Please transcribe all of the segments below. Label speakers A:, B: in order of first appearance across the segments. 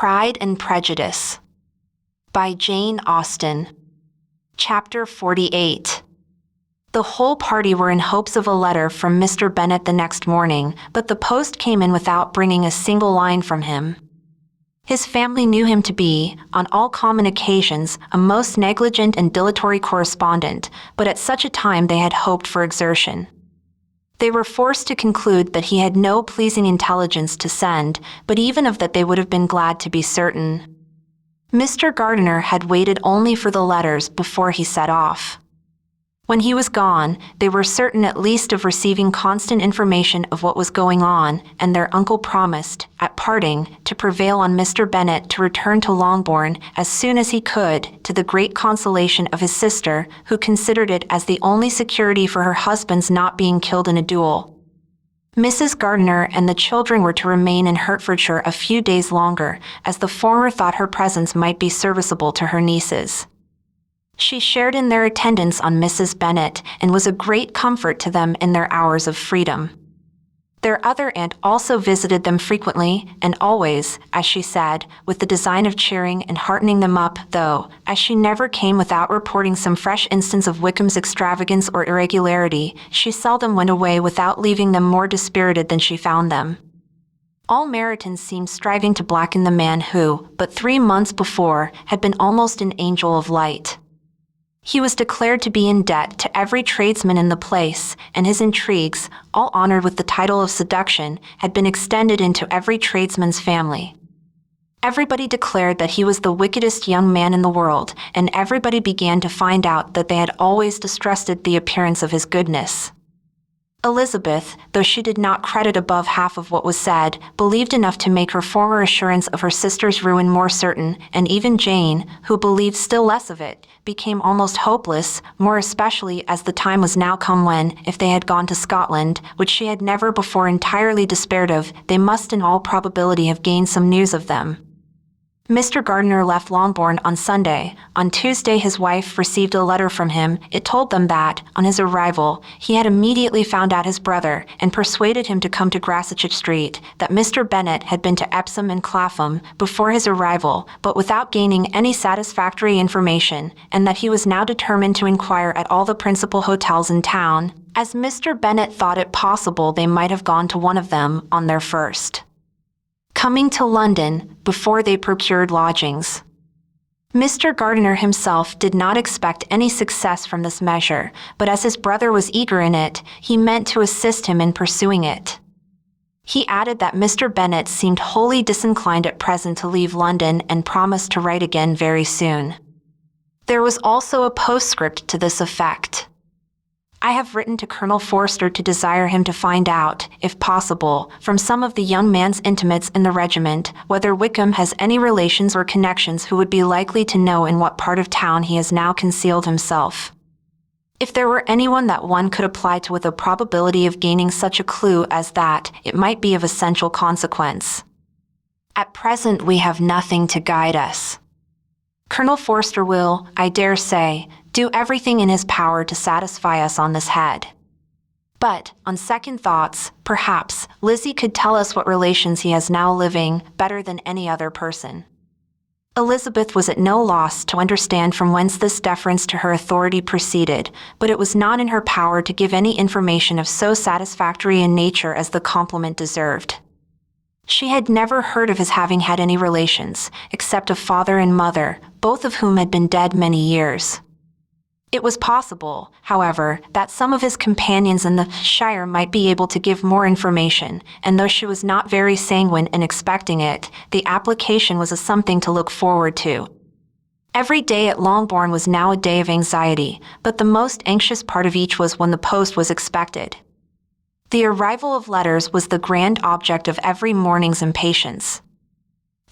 A: Pride and Prejudice by Jane Austen. Chapter 48. The whole party were in hopes of a letter from Mr. Bennet the next morning, but the post came in without bringing a single line from him. His family knew him to be, on all common occasions, a most negligent and dilatory correspondent, but at such a time they had hoped for exertion. They were forced to conclude that he had no pleasing intelligence to send, but even of that they would have been glad to be certain. Mr. Gardiner had waited only for the letters before he set off. When he was gone, they were certain at least of receiving constant information of what was going on, and their uncle promised, at parting, to prevail on Mr. Bennet to return to Longbourn as soon as he could, to the great consolation of his sister, who considered it as the only security for her husband's not being killed in a duel. Mrs. Gardiner and the children were to remain in Hertfordshire a few days longer, as the former thought her presence might be serviceable to her nieces. She shared in their attendance on Mrs. Bennet and was a great comfort to them in their hours of freedom. Their other aunt also visited them frequently and always, as she said, with the design of cheering and heartening them up, though, as she never came without reporting some fresh instance of Wickham's extravagance or irregularity, she seldom went away without leaving them more dispirited than she found them. All Merytons seemed striving to blacken the man who, but 3 months before, had been almost an angel of light. He was declared to be in debt to every tradesman in the place, and his intrigues, all honored with the title of seduction, had been extended into every tradesman's family. Everybody declared that he was the wickedest young man in the world, and everybody began to find out that they had always distrusted the appearance of his goodness. Elizabeth, though she did not credit above half of what was said, believed enough to make her former assurance of her sister's ruin more certain, and even Jane, who believed still less of it, became almost hopeless, more especially as the time was now come when, if they had gone to Scotland, which she had never before entirely despaired of, they must in all probability have gained some news of them. Mr. Gardiner left Longbourn on Sunday. On Tuesday his wife received a letter from him. It told them that, on his arrival, he had immediately found out his brother, and persuaded him to come to Grassetch Street, that Mr. Bennet had been to Epsom and Clapham before his arrival, but without gaining any satisfactory information, and that he was now determined to inquire at all the principal hotels in town, as Mr. Bennet thought it possible they might have gone to one of them on their first coming to London before they procured lodgings. Mr. Gardiner himself did not expect any success from this measure, but as his brother was eager in it, he meant to assist him in pursuing it. He added that Mr. Bennet seemed wholly disinclined at present to leave London and promised to write again very soon. There was also a postscript to this effect. I have written to Colonel Forster to desire him to find out, if possible, from some of the young man's intimates in the regiment, whether Wickham has any relations or connections who would be likely to know in what part of town he has now concealed himself. If there were anyone that one could apply to with a probability of gaining such a clue as that, it might be of essential consequence. At present we have nothing to guide us. Colonel Forster will, I dare say, do everything in his power to satisfy us on this head. But, on second thoughts, perhaps, Lizzie could tell us what relations he has now living better than any other person. Elizabeth was at no loss to understand from whence this deference to her authority proceeded, but it was not in her power to give any information of so satisfactory a nature as the compliment deserved. She had never heard of his having had any relations, except of father and mother, both of whom had been dead many years. It was possible, however, that some of his companions in the shire might be able to give more information, and though she was not very sanguine in expecting it, the application was a something to look forward to. Every day at Longbourn was now a day of anxiety, but the most anxious part of each was when the post was expected. The arrival of letters was the grand object of every morning's impatience.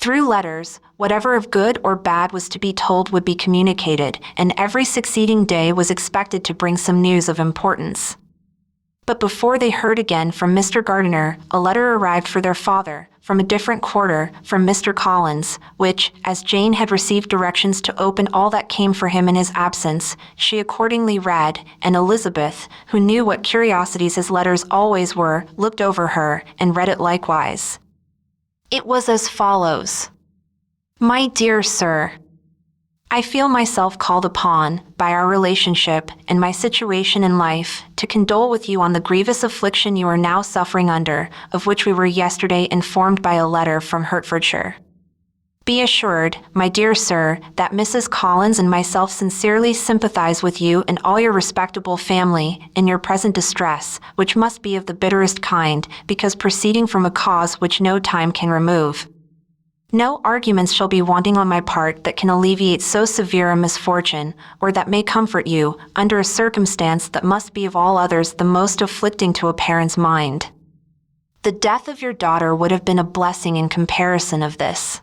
A: Through letters, whatever of good or bad was to be told would be communicated, and every succeeding day was expected to bring some news of importance. But before they heard again from Mr. Gardiner, a letter arrived for their father, from a different quarter, from Mr. Collins, which, as Jane had received directions to open all that came for him in his absence, she accordingly read, and Elizabeth, who knew what curiosities his letters always were, looked over her, and read it likewise. It was as follows. My dear sir, I feel myself called upon, by our relationship and my situation in life, to condole with you on the grievous affliction you are now suffering under, of which we were yesterday informed by a letter from Hertfordshire. Be assured, my dear sir, that Mrs. Collins and myself sincerely sympathize with you and all your respectable family in your present distress, which must be of the bitterest kind, because proceeding from a cause which no time can remove. No arguments shall be wanting on my part that can alleviate so severe a misfortune, or that may comfort you, under a circumstance that must be of all others the most afflicting to a parent's mind. The death of your daughter would have been a blessing in comparison of this.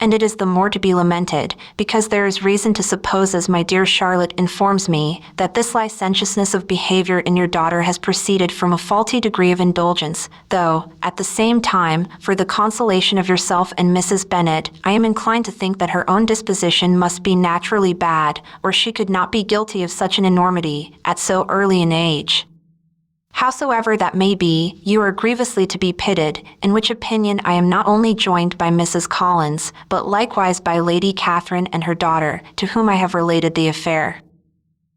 A: And it is the more to be lamented, because there is reason to suppose, as my dear Charlotte informs me, that this licentiousness of behavior in your daughter has proceeded from a faulty degree of indulgence, though, at the same time, for the consolation of yourself and Mrs. Bennet, I am inclined to think that her own disposition must be naturally bad, or she could not be guilty of such an enormity, at so early an age. Howsoever that may be, you are grievously to be pitied, in which opinion I am not only joined by Mrs. Collins, but likewise by Lady Catherine and her daughter, to whom I have related the affair.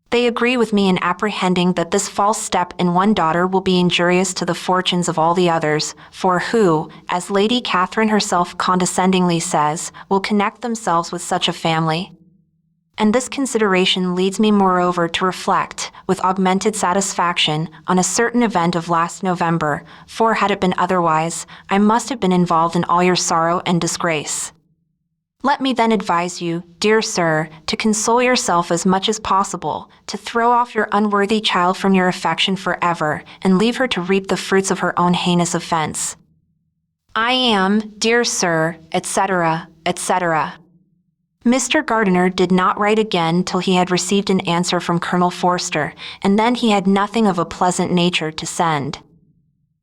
A: They agree with me in apprehending that this false step in one daughter will be injurious to the fortunes of all the others, for who, as Lady Catherine herself condescendingly says, will connect themselves with such a family? And this consideration leads me moreover to reflect, with augmented satisfaction, on a certain event of last November, for had it been otherwise, I must have been involved in all your sorrow and disgrace. Let me then advise you, dear sir, to console yourself as much as possible, to throw off your unworthy child from your affection forever, and leave her to reap the fruits of her own heinous offense. I am, dear sir, etc., etc. Mr. Gardiner did not write again till he had received an answer from Colonel Forster, and then he had nothing of a pleasant nature to send.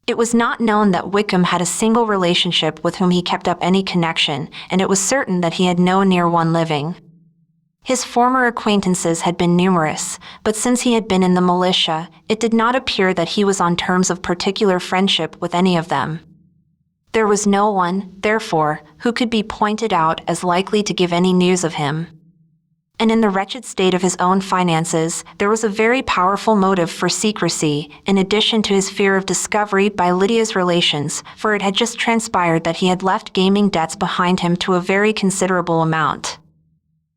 A: It was not known that Wickham had a single relationship with whom he kept up any connection, and it was certain that he had no near one living. His former acquaintances had been numerous, but since he had been in the militia, it did not appear that he was on terms of particular friendship with any of them. There was no one, therefore, who could be pointed out as likely to give any news of him. And in the wretched state of his own finances, there was a very powerful motive for secrecy, in addition to his fear of discovery by Lydia's relations, for it had just transpired that he had left gaming debts behind him to a very considerable amount.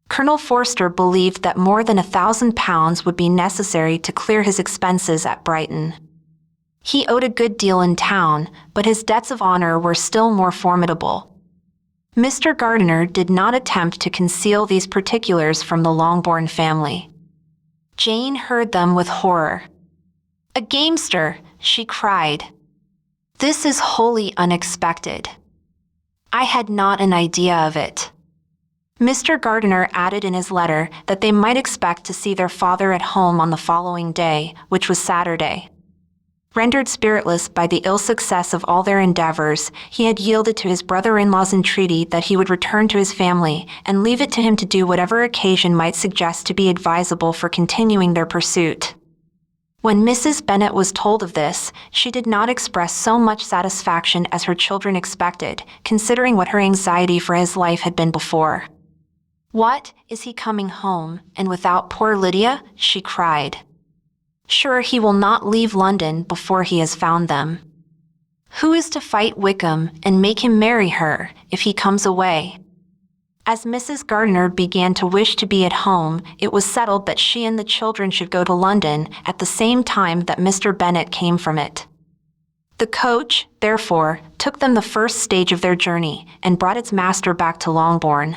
A: Colonel Forster believed that more than £1,000 would be necessary to clear his expenses at Brighton. He owed a good deal in town, but his debts of honor were still more formidable. Mr. Gardiner did not attempt to conceal these particulars from the Longbourn family. Jane heard them with horror. "A gamester!" she cried. "This is wholly unexpected. I had not an idea of it." Mr. Gardiner added in his letter that they might expect to see their father at home on the following day, which was Saturday. Rendered spiritless by the ill success of all their endeavors, he had yielded to his brother-in-law's entreaty that he would return to his family and leave it to him to do whatever occasion might suggest to be advisable for continuing their pursuit. When Mrs. Bennet was told of this, she did not express so much satisfaction as her children expected, considering what her anxiety for his life had been before. "What, is he coming home, and without poor Lydia?" she cried. "Sure he will not leave London before he has found them. Who is to fight Wickham and make him marry her, if he comes away?" As Mrs. Gardiner began to wish to be at home, it was settled that she and the children should go to London at the same time that Mr. Bennet came from it. The coach, therefore, took them the first stage of their journey, and brought its master back to Longbourn.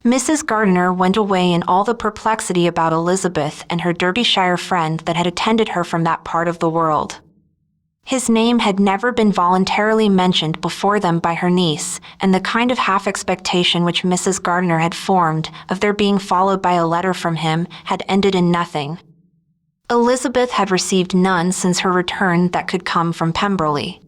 A: Mrs. Gardiner went away in all the perplexity about Elizabeth and her Derbyshire friend that had attended her from that part of the world. His name had never been voluntarily mentioned before them by her niece, and the kind of half-expectation which Mrs. Gardiner had formed of their being followed by a letter from him had ended in nothing. Elizabeth had received none since her return that could come from Pemberley.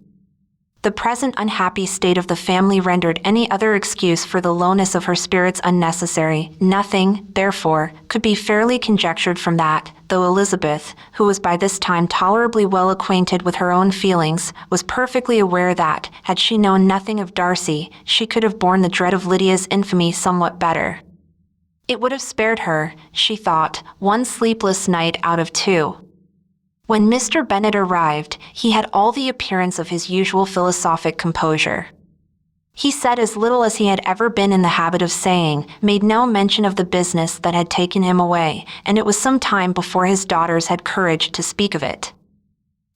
A: The present unhappy state of the family rendered any other excuse for the lowness of her spirits unnecessary. Nothing, therefore, could be fairly conjectured from that, though Elizabeth, who was by this time tolerably well acquainted with her own feelings, was perfectly aware that, had she known nothing of Darcy, she could have borne the dread of Lydia's infamy somewhat better. It would have spared her, she thought, one sleepless night out of 2. When Mr. Bennet arrived, he had all the appearance of his usual philosophic composure. He said as little as he had ever been in the habit of saying, made no mention of the business that had taken him away, and it was some time before his daughters had courage to speak of it.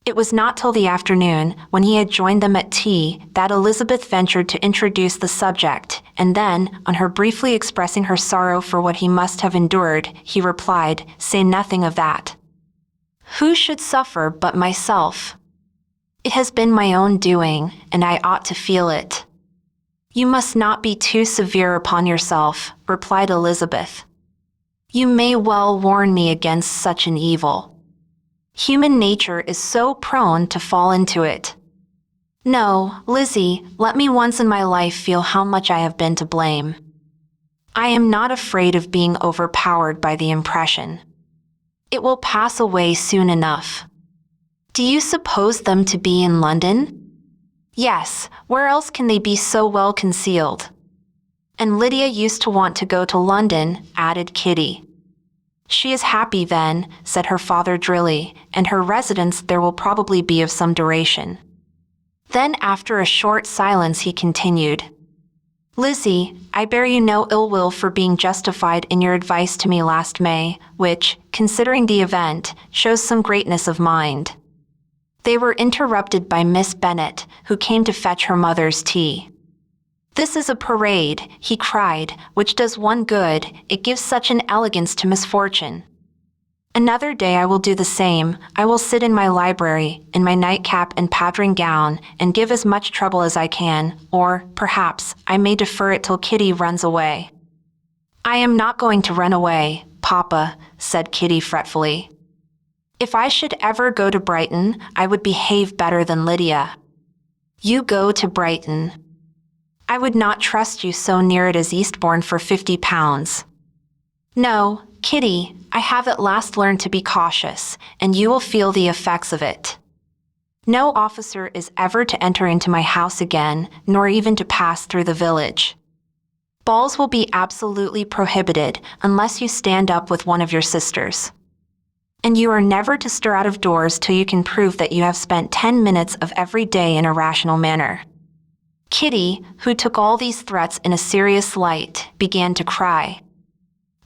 A: It was not till the afternoon, when he had joined them at tea, that Elizabeth ventured to introduce the subject, and then, on her briefly expressing her sorrow for what he must have endured, he replied, "Say nothing of that. Who should suffer but myself? It has been my own doing, and I ought to feel it." "You must not be too severe upon yourself," replied Elizabeth. "You may well warn me against such an evil. Human nature is so prone to fall into it. No, Lizzie, let me once in my life feel how much I have been to blame. I am not afraid of being overpowered by the impression. It will pass away soon enough. Do you suppose them to be in London?" "Yes, where else can they be so well concealed?" "And Lydia used to want to go to London," added Kitty. "She is happy then," said her father drily, "and her residence there will probably be of some duration." Then after a short silence he continued, "Lizzie, I bear you no ill will for being justified in your advice to me last May, which, considering the event, shows some greatness of mind." They were interrupted by Miss Bennet, who came to fetch her mother's tea. "This is a parade," he cried, "which does one good, it gives such an elegance to misfortune. Another day I will do the same. I will sit in my library, in my nightcap and powdering gown, and give as much trouble as I can, or, perhaps, I may defer it till Kitty runs away." "I am not going to run away, Papa," said Kitty fretfully. "If I should ever go to Brighton, I would behave better than Lydia." "You go to Brighton? I would not trust you so near it as Eastbourne for £50. No, Kitty, I have at last learned to be cautious, and you will feel the effects of it. No officer is ever to enter into my house again, nor even to pass through the village. Balls will be absolutely prohibited unless you stand up with one of your sisters. And you are never to stir out of doors till you can prove that you have spent 10 minutes of every day in a rational manner." Kitty, who took all these threats in a serious light, began to cry.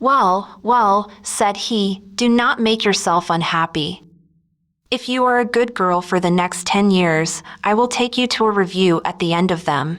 A: "Well, well," said he, "do not make yourself unhappy. If you are a good girl for the next 10 years, I will take you to a review at the end of them.